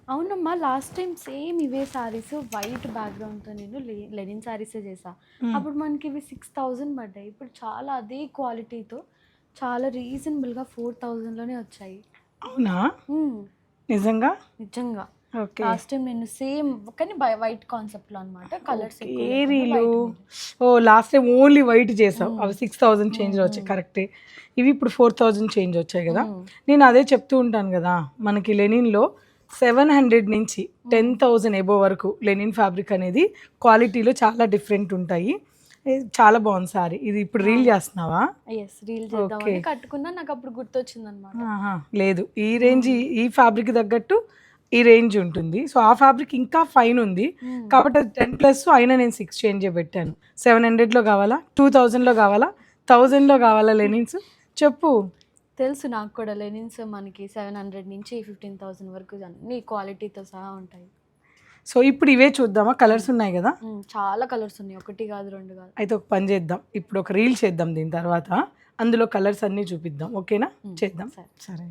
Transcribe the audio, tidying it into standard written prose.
అవునమ్మా, last time same ఇవే saris white బ్యాక్గ్రౌండ్తో నేను లెనిన్ సారీసే చేసా. అప్పుడు మనకి ఇవి 6,000 పడ్డాయి. ఇప్పుడు చాలా అదే క్వాలిటీతో చాలా రీజనబుల్గా 4,000లోనే వచ్చాయి. అవునా? మ్మ్. నిజంగా? నిజంగా ఓకే. లాస్ట్ టైం నేను సేమ్ కానీ వైట్ కాన్సెప్ట్లో అనమాట. కలర్స్ ఏరీలు. ఓ లాస్ట్ టైం ఓన్లీ వైట్ చేసావు, అవి 6,000 చేంజ్ వచ్చాయి. కరెక్టే. ఇవి ఇప్పుడు 4,000 చేంజ్ వచ్చాయి కదా. నేను అదే చెప్తూ ఉంటాను కదా, మనకి లెనిన్లో 700 నుంచి 10,000 ఎబో వరకు లెనిన్ ఫ్యాబ్రిక్ అనేది క్వాలిటీలో చాలా డిఫరెంట్ ఉంటాయి. చాలా బాగుంది సారీ. ఇది ఇప్పుడు రీల్ చేస్తున్నావా? ఎస్, రీల్ చేద్దామని కట్టుకున్నా, నాకు అప్పుడు గుర్తొచ్చింది అనమాట. లేదు, ఈ రేంజ్ ఈ ఫ్యాబ్రిక్ తగ్గట్టు ఈ రేంజ్ ఉంటుంది. సో ఆ ఫ్యాబ్రిక్ ఇంకా ఫైన్ ఉంది కాబట్టి అది 10+ అయినా నేను 6 చేంజ్ పెట్టాను. 700లో కావాలా, 2000లో కావాలా, 1000లో కావాలా లెనిన్స్? చెప్పు. తెలుసు నాకు కూడా, లెనిన్స్ మనకి 700 నుంచి 15,000 వరకు అన్ని క్వాలిటీతో సహా ఉంటాయి. సో ఇప్పుడు ఇవే చూద్దామా? కలర్స్ ఉన్నాయి కదా. చాలా కలర్స్ ఉన్నాయి, ఒకటి కాదు రెండు కాదు. అయితే ఒక పని చేద్దాం, ఇప్పుడు ఒక రీల్ చేద్దాం, దీని తర్వాత అందులో కలర్స్ అన్నీ చూపిద్దాం. ఓకేనా? చేద్దాం. సరే.